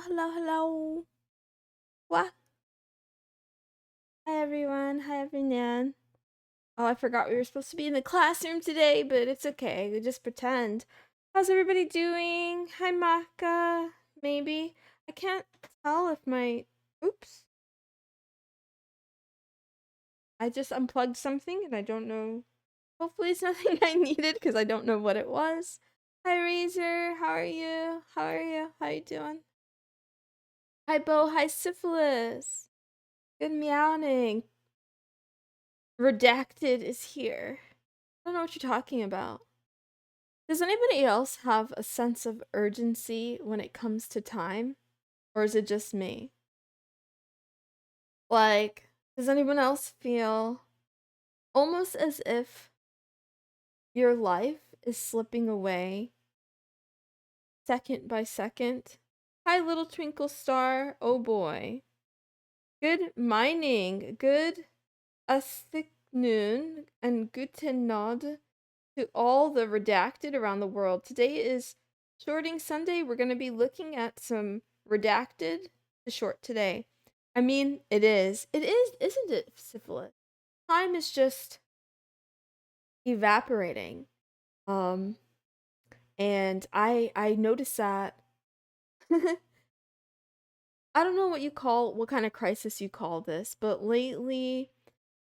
hello. What? Hi, everyone. Hi, everyone. Oh, I forgot we were supposed to be in the classroom today, but it's okay. We just pretend. How's everybody doing? Hi, Maka. Maybe. I can't tell if my. Oops. I just unplugged something and I don't know. Hopefully, it's nothing I needed because I don't know what it was. Hi, Razor. How are you? How are you? How you doing? Hi, Bo. Hi, Syphilis. Good meowing. Redacted is here. I don't know what you're talking about. Does anybody else have a sense of urgency when it comes to time? Or is it just me? Like, does anyone else feel almost as if your life is slipping away second by second? Hi, little twinkle star. Oh boy. Good mining. Good afternoon and guten Nod to all the redacted around the world. Today is Shorting Sunday. We're going to be looking at some redacted to short today. I mean, it is. It is, isn't it, Syphilis? Time is just evaporating. And I noticed that I don't know what kind of crisis you call this, but lately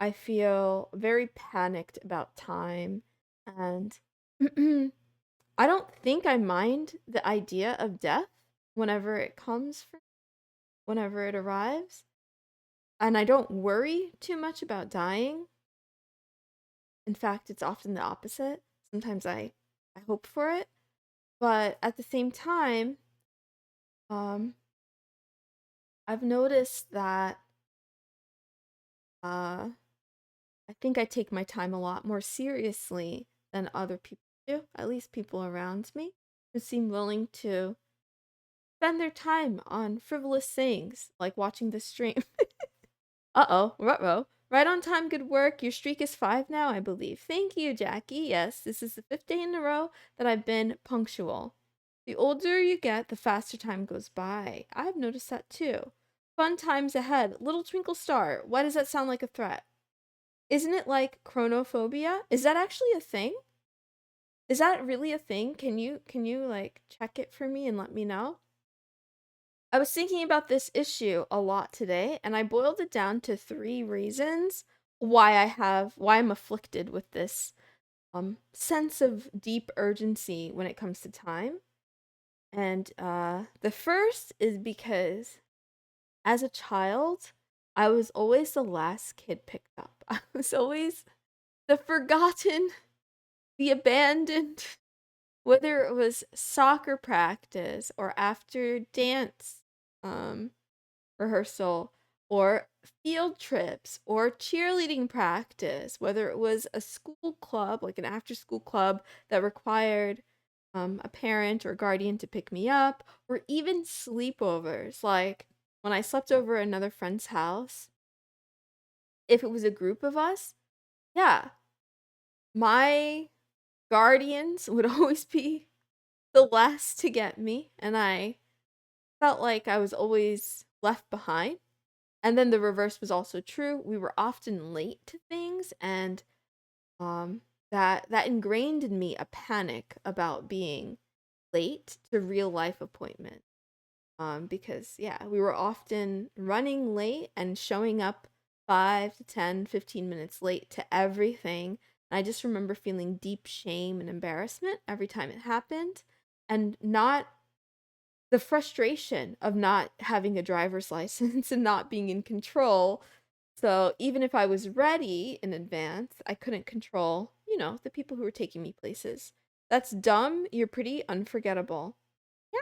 I feel very panicked about time and I don't think I mind the idea of death whenever it comes whenever it arrives. And I don't worry too much about dying. In fact, it's often the opposite. Sometimes I hope for it. But at the same time, um, I've noticed that I think I take my time a lot more seriously than other people do, at least people around me, who seem willing to spend their time on frivolous things like watching the stream. Uh-oh, ruh-roh. Right on time, good work. Your streak is 5 now, I believe. Thank you, Jackie. Yes, this is the 5th day in a row that I've been punctual. The older you get, the faster time goes by. I've noticed that too. Fun times ahead. Little twinkle star. Why does that sound like a threat? Isn't it like chronophobia? Is that actually a thing? Is that really a thing? Can you like check it for me and let me know? I was thinking about this issue a lot today, and I boiled it down to 3 reasons why I'm afflicted with this sense of deep urgency when it comes to time. And the first is because as a child, I was always the last kid picked up. I was always the forgotten, the abandoned, whether it was soccer practice or after dance rehearsal or field trips or cheerleading practice, whether it was a school club, like an after school club that required a parent or guardian to pick me up, or even sleepovers, like when I slept over at another friend's house, if it was a group of us, yeah, my guardians would always be the last to get me, and I felt like I was always left behind. And then the reverse was also true. We were often late to things, and that ingrained in me a panic about being late to real life appointments. Because yeah, we were often running late and showing up 5 to 10, 15 minutes late to everything. And I just remember feeling deep shame and embarrassment every time it happened, and not the frustration of not having a driver's license and not being in control. So even if I was ready in advance, I couldn't control, the people who were taking me places. That's dumb. You're pretty unforgettable. Yeah.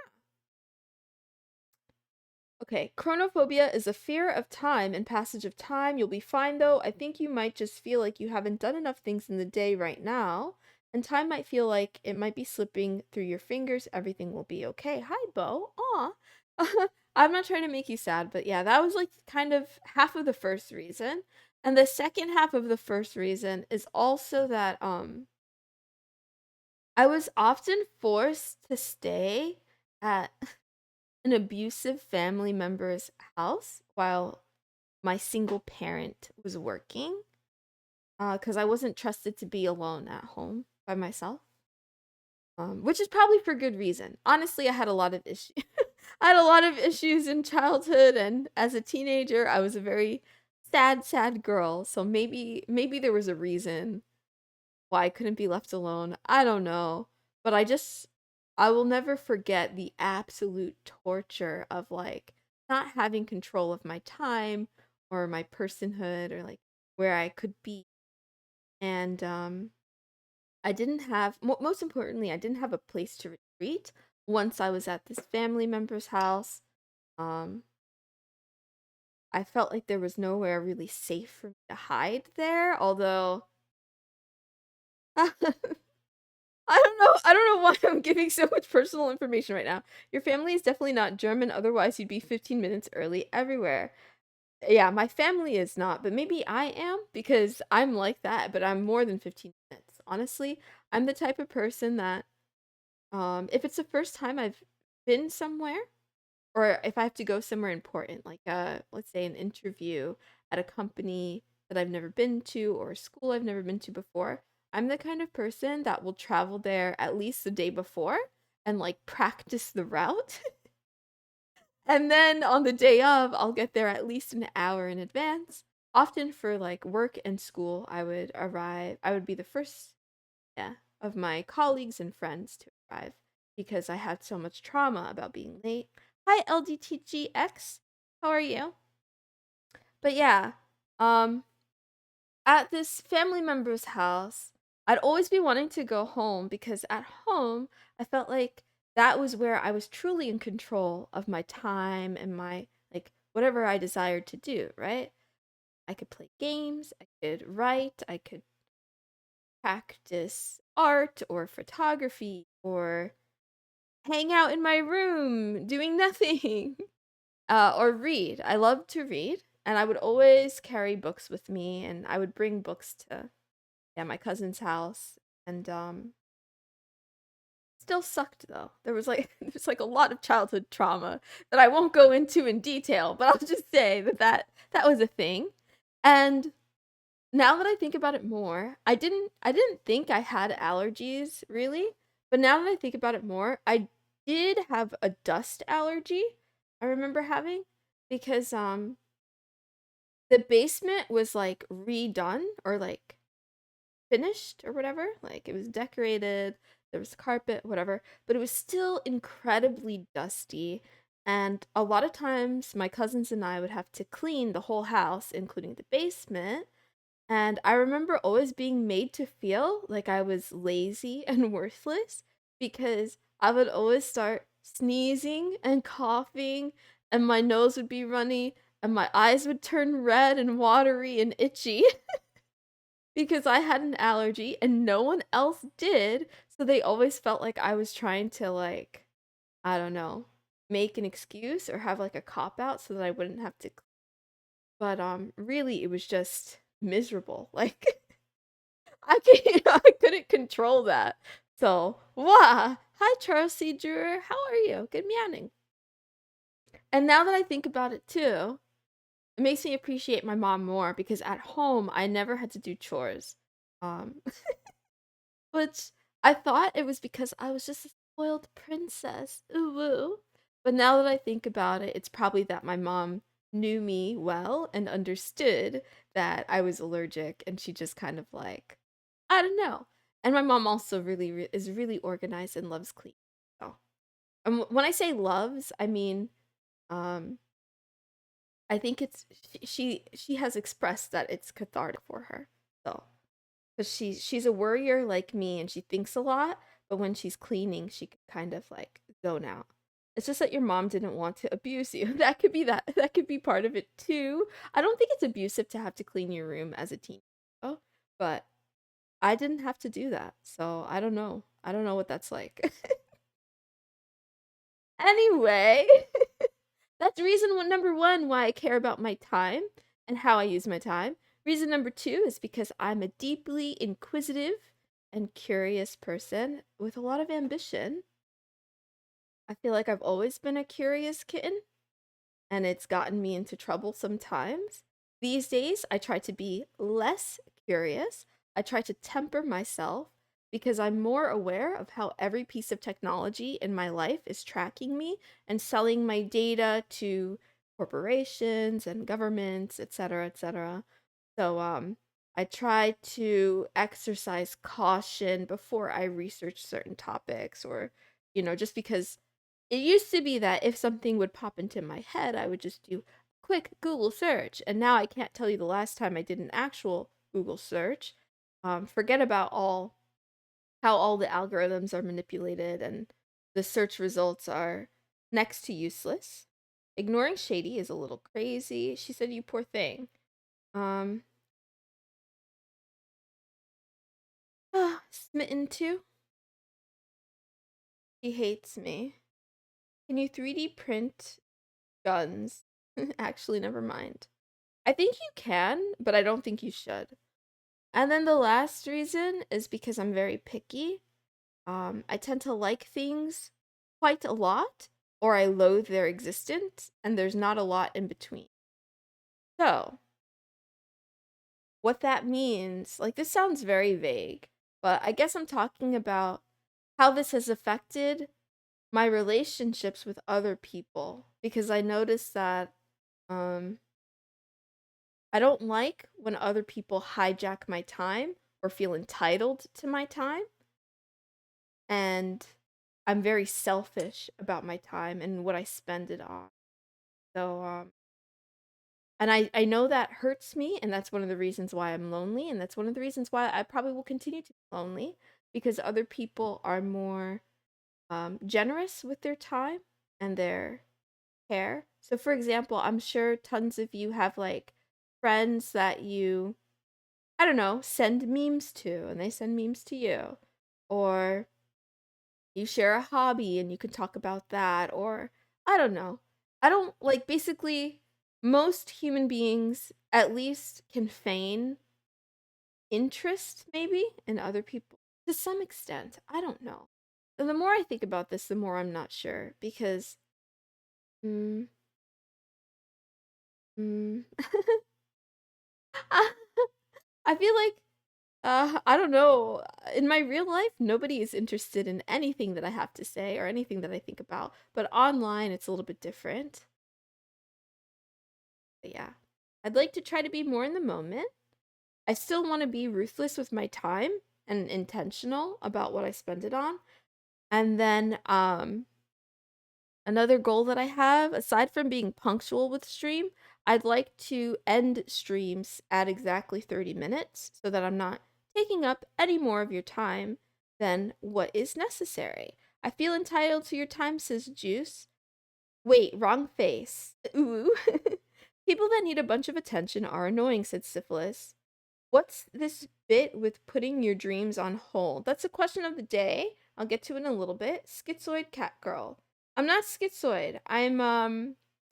Okay, chronophobia is a fear of time and passage of time. You'll be fine though. I think you might just feel like you haven't done enough things in the day right now, and time might feel like it might be slipping through your fingers. Everything will be okay. Hi, Bo. Aw. I'm not trying to make you sad, but yeah, that was like kind of half of the first reason. And the second half of the first reason is also that I was often forced to stay at an abusive family member's house while my single parent was working, because I wasn't trusted to be alone at home by myself. Which is probably for good reason. Honestly, I had a lot of issues. I had a lot of issues in childhood, and as a teenager, I was a very sad, sad girl. So maybe there was a reason why I couldn't be left alone. I don't know, but I will never forget the absolute torture of like not having control of my time or my personhood or like where I could be. And I didn't have, most importantly, I didn't have a place to retreat once I was at this family member's house. Um, I felt like there was nowhere really safe for me to hide there, although I don't know why I'm giving so much personal information right now. Your family is definitely not German, otherwise you'd be 15 minutes early everywhere. Yeah, my family is not, but maybe I am because I'm like that, but I'm more than 15 minutes. Honestly, I'm the type of person that if it's the first time I've been somewhere, or if I have to go somewhere important, like let's say an interview at a company that I've never been to or a school I've never been to before, I'm the kind of person that will travel there at least the day before and like practice the route. And then on the day of, I'll get there at least an hour in advance. Often for like work and school, I would be the first, yeah, of my colleagues and friends to arrive because I had so much trauma about being late. Hi, LDTGX. How are you? But yeah, um, at this family member's house, I'd always be wanting to go home because at home, I felt like that was where I was truly in control of my time and my, like, whatever I desired to do, right? I could play games, I could write, I could practice art or photography or hang out in my room doing nothing. Or read. I love to read, and I would always carry books with me, and I would bring books to, yeah, my cousin's house. And still sucked though. There was like there's like a lot of childhood trauma that I won't go into in detail, but I'll just say that was a thing. And now that I think about it more, I didn't think I had allergies really, but now that I think about it more, I did have a dust allergy. I remember having because the basement was like redone or like finished or whatever. Like it was decorated, there was carpet, whatever, but it was still incredibly dusty. And a lot of times my cousins and I would have to clean the whole house, including the basement. And I remember always being made to feel like I was lazy and worthless because I would always start sneezing and coughing, and my nose would be runny, and my eyes would turn red and watery and itchy because I had an allergy and no one else did. So they always felt like I was trying to, like, I don't know, make an excuse or have like a cop out so that I wouldn't have to. But really, it was just miserable. Like I couldn't control that. So, wow. Hi, Charles C. Drewer. How are you? Good meowing. And now that I think about it too, it makes me appreciate my mom more because at home I never had to do chores. Um, which I thought it was because I was just a spoiled princess. Ooh woo. But now that I think about it, it's probably that my mom knew me well and understood that I was allergic and she just kind of like, I don't know. And my mom also is really organized and loves clean. So, when I say loves, I mean um I think it's she has expressed that it's cathartic for her. So, because she's a worrier like me and she thinks a lot, but when she's cleaning, she can kind of like zone out. It's just that your mom didn't want to abuse you. That could be part of it too. I don't think it's abusive to have to clean your room as a teen. Oh, but I didn't have to do that. So I don't know. I don't know what that's like. Anyway, that's number one why I care about my time and how I use my time. Reason number two is because I'm a deeply inquisitive and curious person with a lot of ambition. I feel like I've always been a curious kitten, and it's gotten me into trouble sometimes. These days, I try to be less curious. I try to temper myself because I'm more aware of how every piece of technology in my life is tracking me and selling my data to corporations and governments, etc., etc. So, I try to exercise caution before I research certain topics or, just because it used to be that if something would pop into my head, I would just do a quick Google search. And now I can't tell you the last time I did an actual Google search. Forget about how all the algorithms are manipulated and the search results are next to useless. Ignoring Shady is a little crazy. She said, "You poor thing." Um, Smitten too. He hates me. Can you 3D print guns? Actually, never mind. I think you can, but I don't think you should. And then the last reason is because I'm very picky. I tend to like things quite a lot, or I loathe their existence, and there's not a lot in between. So, what that means, like, this sounds very vague, but I guess I'm talking about how this has affected my relationships with other people because I noticed that um I don't like when other people hijack my time or feel entitled to my time, and I'm very selfish about my time and what I spend it on. So and I know that hurts me, and that's one of the reasons why I'm lonely, and that's one of the reasons why I probably will continue to be lonely because other people are more generous with their time and their care. So, for example, I'm sure tons of you have like friends that you, I don't know, send memes to and they send memes to you. Or you share a hobby and you can talk about that. Or I don't know. I don't like basically most human beings at least can feign interest maybe in other people to some extent. I don't know. And the more I think about this, the more I'm not sure because mm, mm, I feel like I don't know. In my real life, nobody is interested in anything that I have to say or anything that I think about. But online, it's a little bit different. But yeah, I'd like to try to be more in the moment. I still want to be ruthless with my time and intentional about what I spend it on. And then another goal that I have, aside from being punctual with stream, I'd like to end streams at exactly 30 minutes so that I'm not taking up any more of your time than what is necessary. I feel entitled to your time, says Juice. Wait, wrong face. Ooh. People that need a bunch of attention are annoying, said Syphilis. What's this bit with putting your dreams on hold? That's a question of the day. I'll get to it in a little bit. Schizoid cat girl. I'm not schizoid. I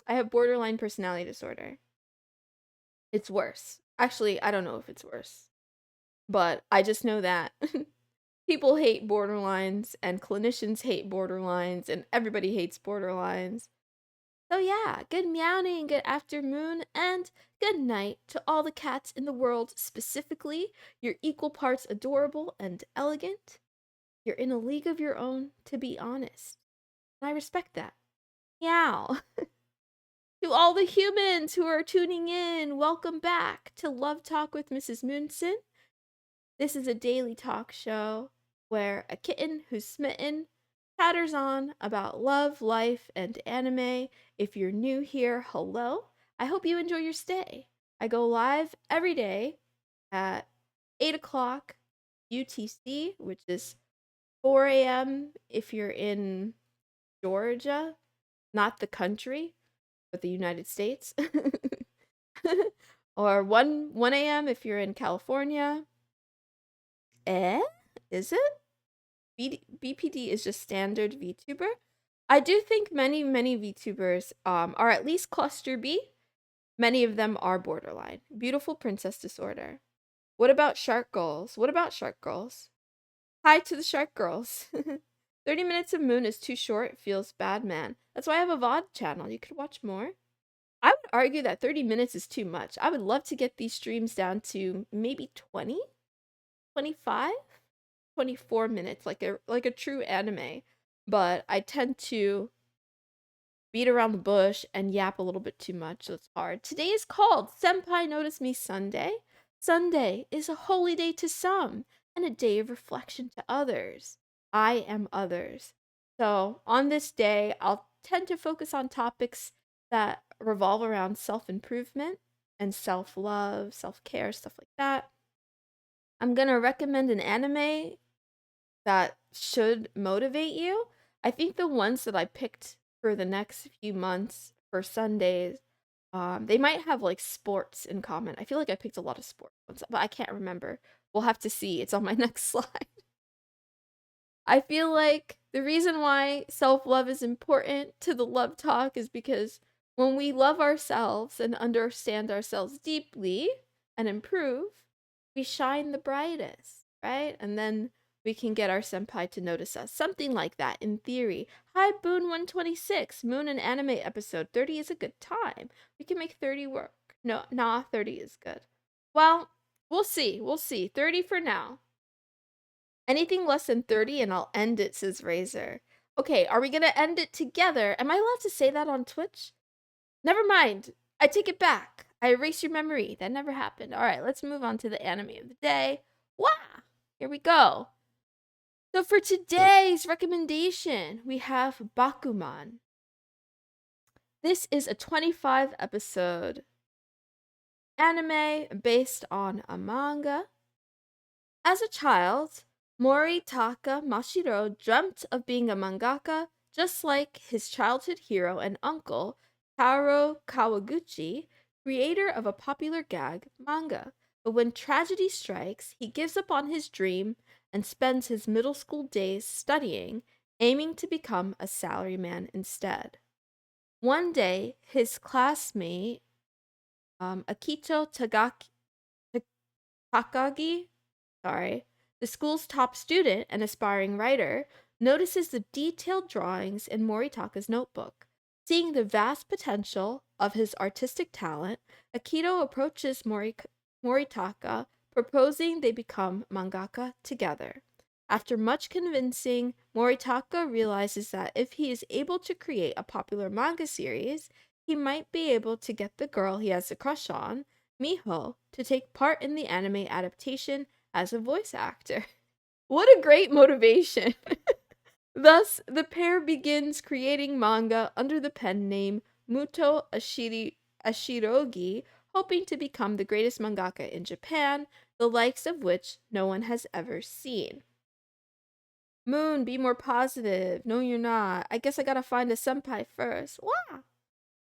have borderline personality disorder. It's worse. Actually, I don't know if it's worse. But I just know that people hate borderlines and clinicians hate borderlines and everybody hates borderlines. So yeah, good meowing, good afternoon, and good night to all the cats in the world specifically. You're equal parts adorable and elegant. You're in a league of your own, to be honest. And I respect that. Meow. To all the humans who are tuning in, welcome back to Love Talk with Mrs. Moonson. This is a daily talk show where a kitten who's smitten chatters on about love, life, and anime. If you're new here, hello. I hope you enjoy your stay. I go live every day at 8 o'clock UTC, which is 4 a.m. if you're in Georgia, not the country, but the United States. Or 1 a.m. if you're in California. Eh? Is it? BPD is just standard VTuber. I do think many VTubers are at least cluster B. Many of them are borderline. Beautiful princess disorder. What about shark girls? What about shark girls? Hi to the shark girls. 30 minutes of Moon is too short. It feels bad, man. That's why I have a VOD channel. You could watch more. I would argue that 30 minutes is too much. I would love to get these streams down to maybe 20, 25, 24 minutes, like a true anime. But I tend to beat around the bush and yap a little bit too much, so it's hard. Today is called Senpai Notice Me Sunday. Sunday is a holy day to some and a day of reflection to others. I am others. So on this day, I'll tend to focus on topics that revolve around self-improvement and self-love, self-care, stuff like that. I'm going to recommend an anime that should motivate you. I think the ones that I picked for the next few months for Sundays, they might have like sports in common. I feel like I picked a lot of sports ones, but I can't remember. We'll have to see. It's on my next slide. I feel like the reason why self-love is important to the love talk is because when we love ourselves and understand ourselves deeply and improve, we shine the brightest, right? And then we can get our senpai to notice us. Something like that, in theory. Hi, Boon126. Moon and anime episode. 30 is a good time. We can make 30 work. No, nah, 30 is good. Well, we'll see. We'll see. 30 for now. Anything less than 30 and I'll end it, says Razor. Okay, are we gonna end it together? Am I allowed to say that on Twitch? Never mind. I take it back. I erase your memory. That never happened. Alright, let's move on to the anime of the day. Wah! Here we go. So for today's recommendation, we have Bakuman. This is a 25 episode anime based on a manga. As a child, Moritaka Mashiro dreamt of being a mangaka just like his childhood hero and uncle, Taro Kawaguchi, creator of a popular gag manga. But when tragedy strikes, he gives up on his dream and spends his middle school days studying, aiming to become a salaryman instead. One day, his classmate, Akito Takagi, the school's top student and aspiring writer, notices the detailed drawings in Moritaka's notebook. Seeing the vast potential of his artistic talent, Akito approaches Moritaka, proposing they become mangaka together. After much convincing, Moritaka realizes that if he is able to create a popular manga series, he might be able to get the girl he has a crush on, Miho, to take part in the anime adaptation as a voice actor. What a great motivation! Thus, the pair begins creating manga under the pen name Muto Ashirogi, hoping to become the greatest mangaka in Japan, the likes of which no one has ever seen. Moon, be more positive. No, you're not. I guess I gotta find a senpai first. Wow!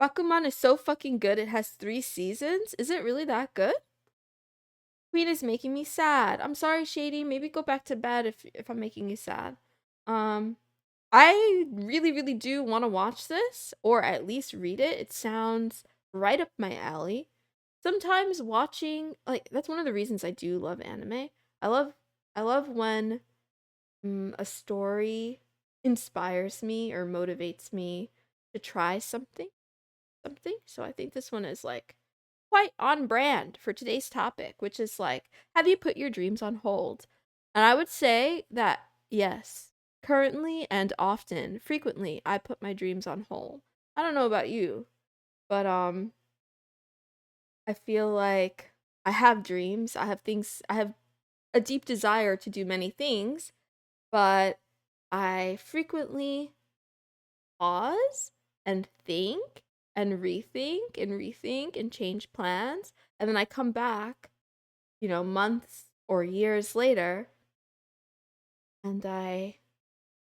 Bakuman is so fucking good it has 3 seasons? Is it really that good? Queen is making me sad. I'm sorry, Shady. Maybe go back to bed if I'm making you sad. I really, really do want to watch this, or at least read it. It sounds right up my alley. Sometimes watching, like, that's one of the reasons I do love anime. I love when a story inspires me or motivates me to try something. So I think this one is like quite on brand for today's topic, which is like, have you put your dreams on hold? And I would say that yes, currently and often, frequently, I put my dreams on hold. I don't know about you, but I feel like I have dreams, I have a deep desire to do many things, but I frequently pause and think and rethink and change plans. And then I come back, months or years later, and I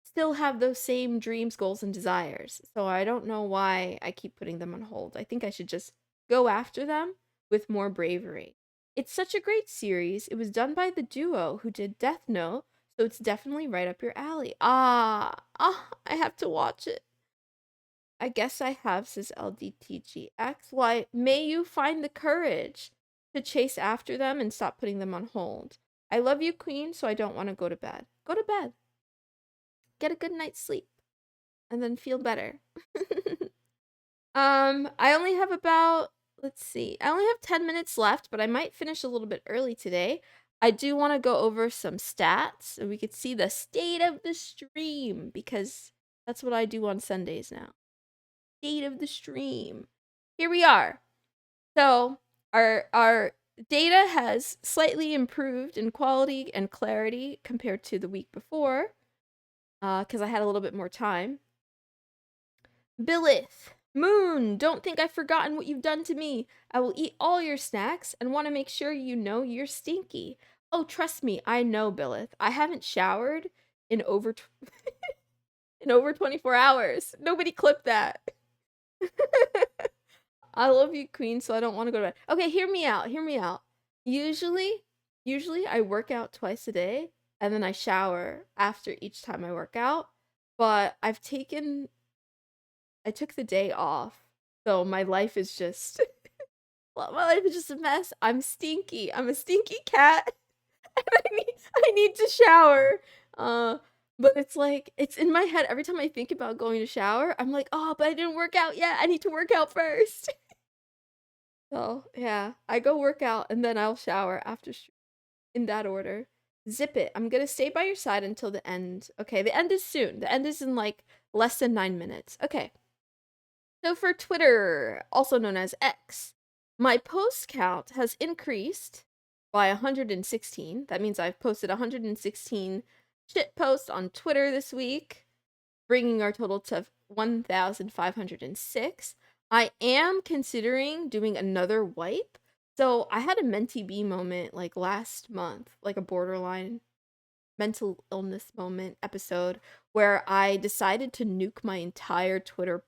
still have those same dreams, goals, and desires. So I don't know why I keep putting them on hold. I think I should just go after them with more bravery. It's such a great series. It was done by the duo who did Death Note, so it's definitely right up your alley. I have to watch it. I guess I have, says LDTGX. Why, may you find the courage to chase after them and stop putting them on hold. I love you, Queen, so I don't want to go to bed. Go to bed. get a good night's sleep and then feel better. I only have about, let's see, I only have 10 minutes left, but I might finish a little bit early today. I do want to go over some stats and we could see the state of the stream because that's what I do on Sundays now. State of the stream. Here we are. So our data has slightly improved in quality and clarity compared to the week before, because I had a little bit more time. Billith, Moon, don't think I've forgotten what you've done to me. I will eat all your snacks and want to make sure you know you're stinky. Oh, trust me, I know, Billith. I haven't showered in over 24 hours. Nobody clipped that. I love you, Queen, so I don't want to go to bed. Okay, hear me out. Hear me out. Usually I work out twice a day and then I shower after each time I work out. But I took the day off. So my life is just my life is just a mess. I'm stinky. I'm a stinky cat. And I need to shower. But it's like it's in my head every time I think about going to shower. I'm like, "Oh, but I didn't work out yet. I need to work out first." So, yeah, I go work out and then I'll shower after in that order. Zip it. I'm gonna stay by your side until the end. Okay, the end is soon. The end is in like less than 9 minutes. Okay. So for Twitter, also known as X, my post count has increased by 116. That means I've posted 116 shit posts on Twitter this week, bringing our total to 1,506. I am considering doing another wipe. So I had a mentee B moment like last month, like a borderline mental illness moment episode where I decided to nuke my entire Twitter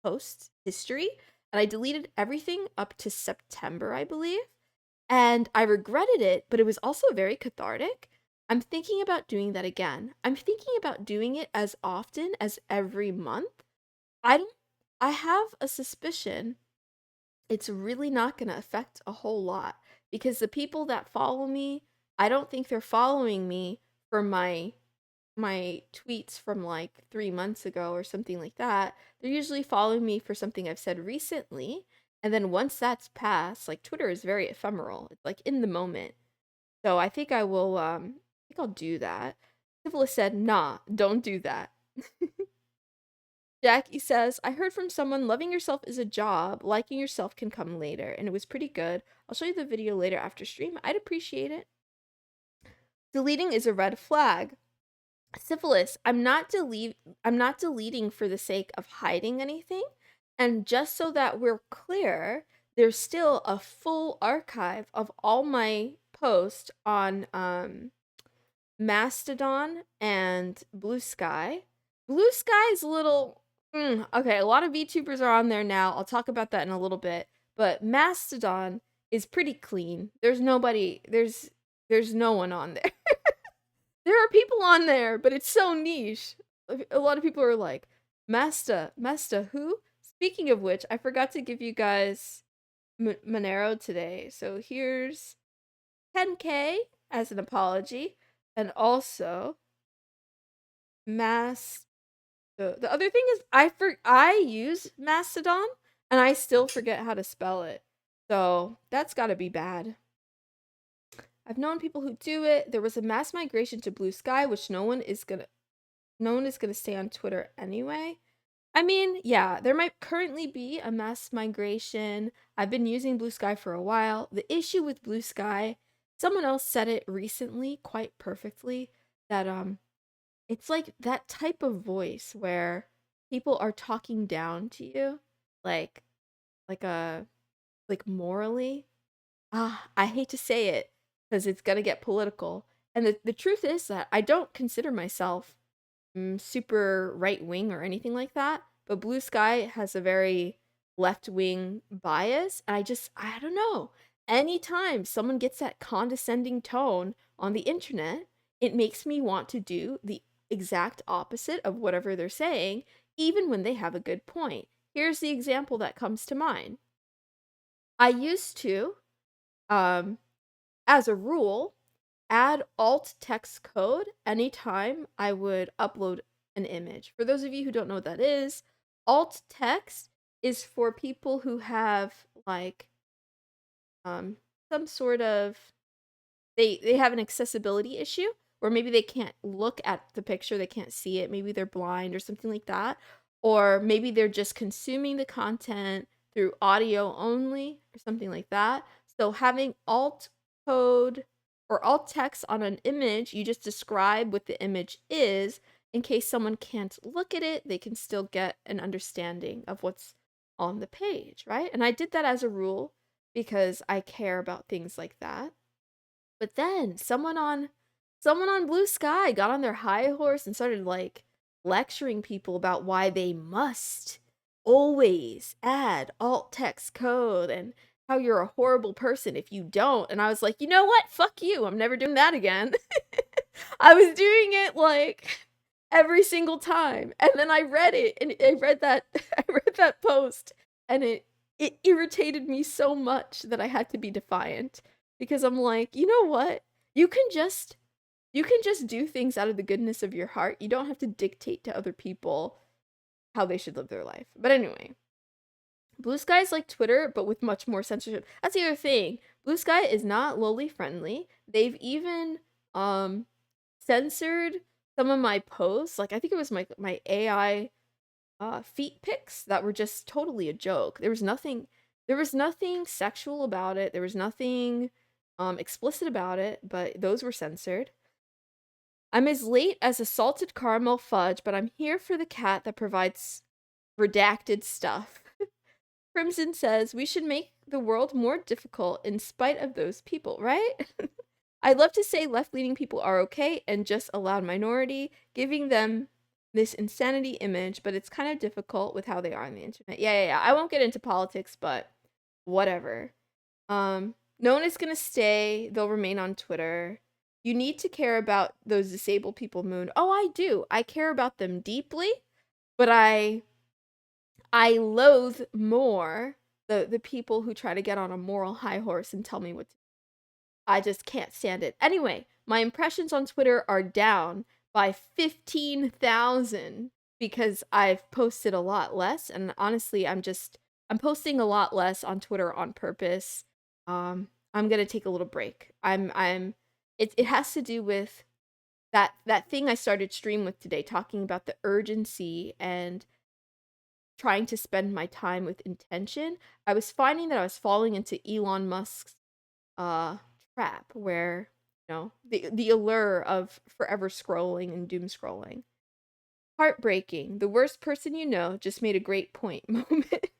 post history and I deleted everything up to September, I believe. And I regretted it, but it was also very cathartic. I'm thinking about doing that again. I'm thinking about doing it as often as every month. I have a suspicion it's really not going to affect a whole lot because the people that follow me, I don't think they're following me for my tweets from like 3 months ago or something like that. They're usually following me for something I've said recently. And then once that's passed, like Twitter is very ephemeral. It's like in the moment. So I think I'll do that. Syphilis said, nah, don't do that. Jackie says, I heard from someone loving yourself is a job, liking yourself can come later, and it was pretty good. I'll show you the video later after stream. I'd appreciate it. Deleting is a red flag. Syphilis, I'm not deleting for the sake of hiding anything. And just so that we're clear, there's still a full archive of all my posts on Mastodon and Blue Sky. Blue Sky is a little okay, a lot of VTubers are on there now. I'll talk about that in a little bit. But Mastodon is pretty clean. There's no one on there. There are people on there, but it's so niche. A lot of people are like, Masta who? Speaking of which, I forgot to give you guys Monero today. So here's 10K as an apology. And also, the other thing is I use Mastodon and I still forget how to spell it. So that's gotta be bad. I've known people who do it. There was a mass migration to Blue Sky, which no one is gonna stay on Twitter anyway. I mean, yeah, there might currently be a mass migration. I've been using Blue Sky for a while. The issue with Blue Sky, someone else said it recently quite perfectly, that it's like that type of voice where people are talking down to you, like morally. I hate to say it because it's gonna get political. And the truth is that I don't consider myself super right wing or anything like that. But Blue Sky has a very left wing bias. And I don't know. Anytime someone gets that condescending tone on the internet, it makes me want to do the exact opposite of whatever they're saying, even when they have a good point. Here's the example that comes to mind. I used to, as a rule, add alt text code anytime I would upload an image. For those of you who don't know what that is, alt text is for people who have like some sort of they have an accessibility issue, or maybe they can't look at the picture, they can't see it, maybe they're blind or something like that, or maybe they're just consuming the content through audio only or something like that. So having alt code or alt text on an image, you just describe what the image is in case someone can't look at it, they can still get an understanding of what's on the page, right? And I did that as a rule because I care about things like that. But then someone on Blue Sky got on their high horse and started like lecturing people about why they must always add alt text code and how you're a horrible person if you don't. And I was like, you know what? Fuck you. I'm never doing that again. I was doing it like every single time. And then I read it and I read that I read that post and it irritated me so much that I had to be defiant because I'm like, "You know what? You can just do things out of the goodness of your heart. You don't have to dictate to other people how they should live their life." But anyway, Blue Sky is like Twitter, but with much more censorship. That's the other thing. Blue Sky is not loli friendly. They've even censored some of my posts. Like I think it was my AI feet pics that were just totally a joke. There was nothing sexual about it. There was nothing explicit about it, but those were censored. I'm as late as a salted caramel fudge, but I'm here for the cat that provides redacted stuff. Crimson says we should make the world more difficult in spite of those people, right? I'd love to say left-leaning people are okay and just a loud minority, giving them this insanity image, but it's kind of difficult with how they are on the internet. Yeah. I won't get into politics, but whatever. No one is gonna stay. They'll remain on Twitter. You need to care about those disabled people, Moon. Oh, I do. I care about them deeply, but I loathe more the people who try to get on a moral high horse and tell me what to. I just can't stand it. Anyway, my impressions on Twitter are down by 15,000 because I've posted a lot less, and honestly, I'm posting a lot less on Twitter on purpose. I'm gonna take a little break. It has to do with that thing I started stream with today, talking about the urgency and trying to spend my time with intention. I was finding that I was falling into Elon Musk's uh trap where the allure of forever scrolling and doom scrolling. Heartbreaking. The worst person you know just made a great point moment.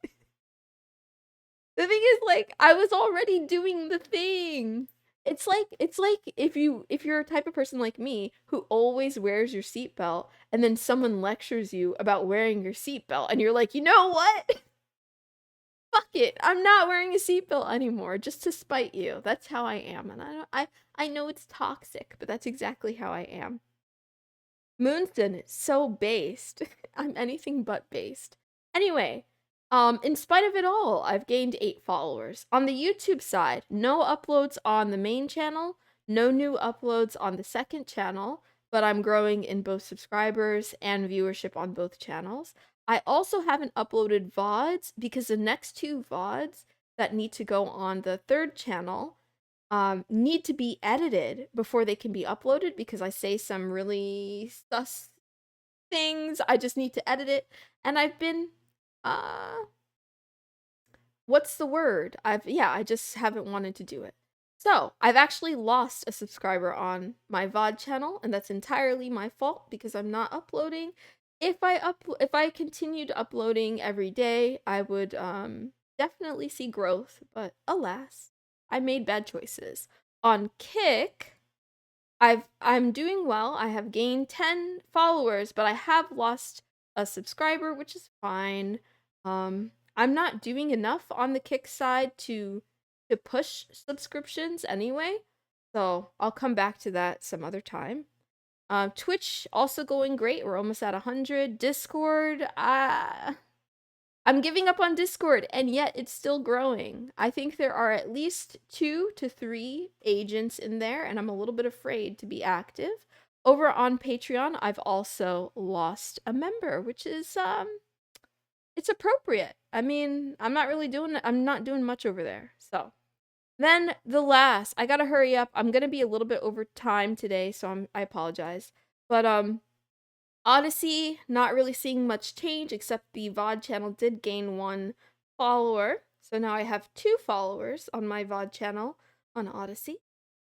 The thing is, like, I was already doing the thing. It's like if you're a type of person like me who always wears your seatbelt and then someone lectures you about wearing your seatbelt and you're like, you know what? Fuck it. I'm not wearing a seatbelt anymore just to spite you. That's how I am. And I know it's toxic, but that's exactly how I am. Moonson is so based. I'm anything but based. Anyway, in spite of it all, I've gained 8 followers. On the YouTube side, no uploads on the main channel, no new uploads on the second channel, but I'm growing in both subscribers and viewership on both channels. I also haven't uploaded VODs because the next 2 VODs that need to go on the third channel need to be edited before they can be uploaded because I say some really sus things. I just need to edit it. And I've been, what's the word? I just haven't wanted to do it. So I've actually lost a subscriber on my VOD channel, and that's entirely my fault because I'm not uploading. If I continued uploading every day, I would definitely see growth, but alas, I made bad choices. On Kick, I'm doing well. I have gained 10 followers, but I have lost a subscriber, which is fine. I'm not doing enough on the Kick side to push subscriptions anyway. So, I'll come back to that some other time. Twitch also going great. We're almost at 100. Discord, I'm giving up on Discord, and yet it's still growing. I think there are at least 2 to 3 agents in there, and I'm a little bit afraid to be active. Over on Patreon, I've also lost a member, which is it's appropriate. I mean, I'm not doing much over there. So, then the last, I got to hurry up. I'm going to be a little bit over time today, so I apologize. But Odyssey, not really seeing much change, except the VOD channel did gain 1 follower. So now I have 2 followers on my VOD channel on Odyssey.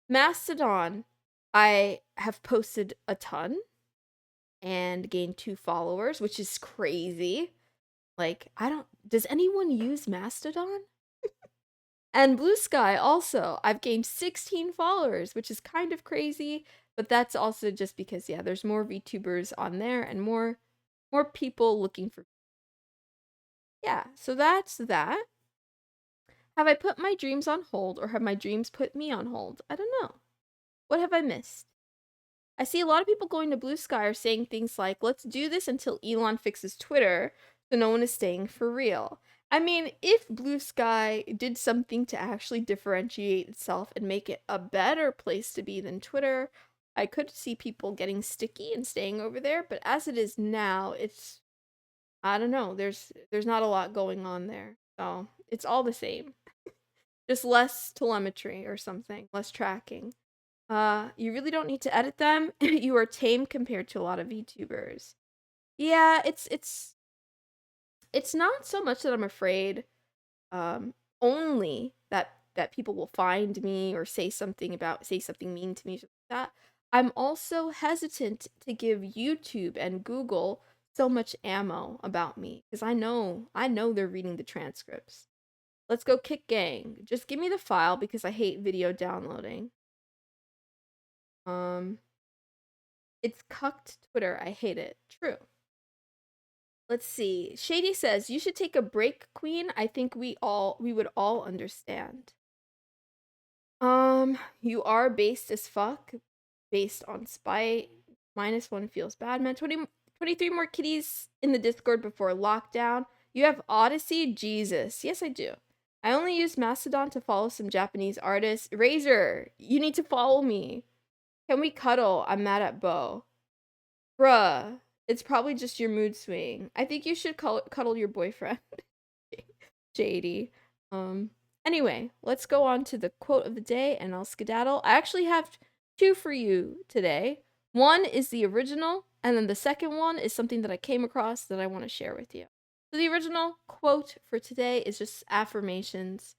Mastodon, I have posted a ton and gained 2 followers, which is crazy. Like, does anyone use Mastodon? And Blue Sky also, I've gained 16 followers, which is kind of crazy, but that's also just because, yeah, there's more VTubers on there and more people looking for. Yeah, so that's that. Have I put my dreams on hold, or have my dreams put me on hold? I don't know. What have I missed? I see a lot of people going to Blue Sky are saying things like, let's do this until Elon fixes Twitter, so no one is staying for real. I mean, if Blue Sky did something to actually differentiate itself and make it a better place to be than Twitter, I could see people getting sticky and staying over there, but as it is now, I don't know, there's not a lot going on there. So, it's all the same. Just less telemetry or something, less tracking. You really don't need to edit them. You are tame compared to a lot of VTubers. Yeah, it's not so much that I'm afraid only that people will find me or say something mean to me, like that. I'm also hesitant to give YouTube and Google so much ammo about me because I know they're reading the transcripts. Let's go kick gang. Just give me the file because I hate video downloading. It's cucked Twitter. I hate it. True. Let's see. Shady says, you should take a break, Queen. I think we would all understand. You are based as fuck. Based on spite. -1 feels bad, man. 23 more kitties in the Discord before lockdown. You have Odyssey? Jesus. Yes, I do. I only use Mastodon to follow some Japanese artists. Razor, you need to follow me. Can we cuddle? I'm mad at Bo. Bruh, it's probably just your mood swing. I think you should cuddle your boyfriend. JD. Anyway, let's go on to the quote of the day and I'll skedaddle. I actually have 2 for you today. One is the original, and then the second one is something that I came across that I want to share with you. So the original quote for today is just affirmations.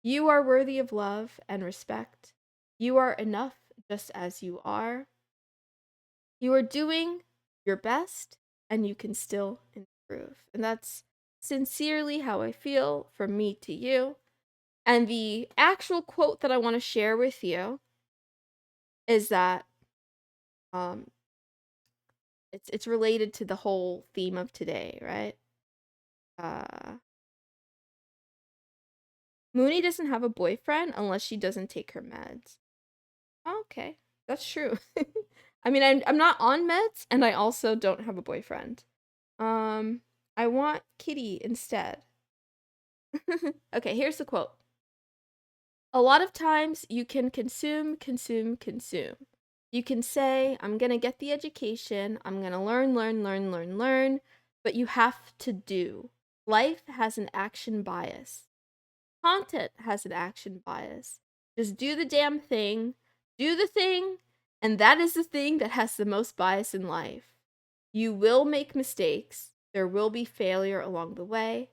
You are worthy of love and respect. You are enough just as you are. You are doing your best and you can still improve. And that's sincerely how I feel from me to you. And the actual quote that I want to share with you is that it's related to the whole theme of today, right? Mooney doesn't have a boyfriend unless she doesn't take her meds. Okay, that's true. I mean, I'm not on meds, and I also don't have a boyfriend. I want Kitty instead. Okay, here's the quote. A lot of times you can consume. You can say, I'm gonna get the education, I'm gonna learn, but you have to do. Life has an action bias. Content has an action bias. Just do the damn thing, do the thing, and that is the thing that has the most bias in life. You will make mistakes. There will be failure along the way.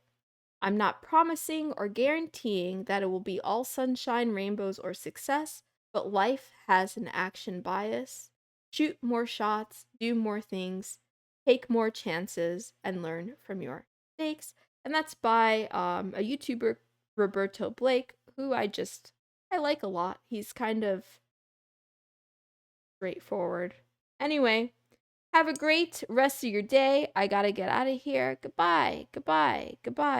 I'm not promising or guaranteeing that it will be all sunshine, rainbows, or success, but life has an action bias. Shoot more shots, do more things, take more chances, and learn from your mistakes. And that's by a YouTuber, Roberto Blake, who I like a lot. He's kind of straightforward. Anyway, have a great rest of your day. I gotta get out of here. Goodbye.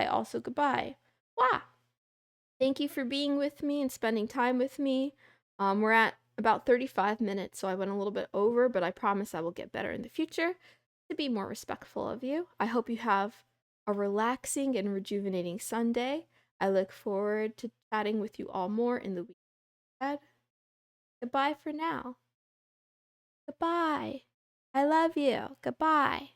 Also, goodbye. Wow. Thank you for being with me and spending time with me. We're at about 35 minutes, so I went a little bit over, but I promise I will get better in the future to be more respectful of you. I hope you have a relaxing and rejuvenating Sunday. I look forward to chatting with you all more in the week ahead. Goodbye for now. Goodbye. I love you. Goodbye.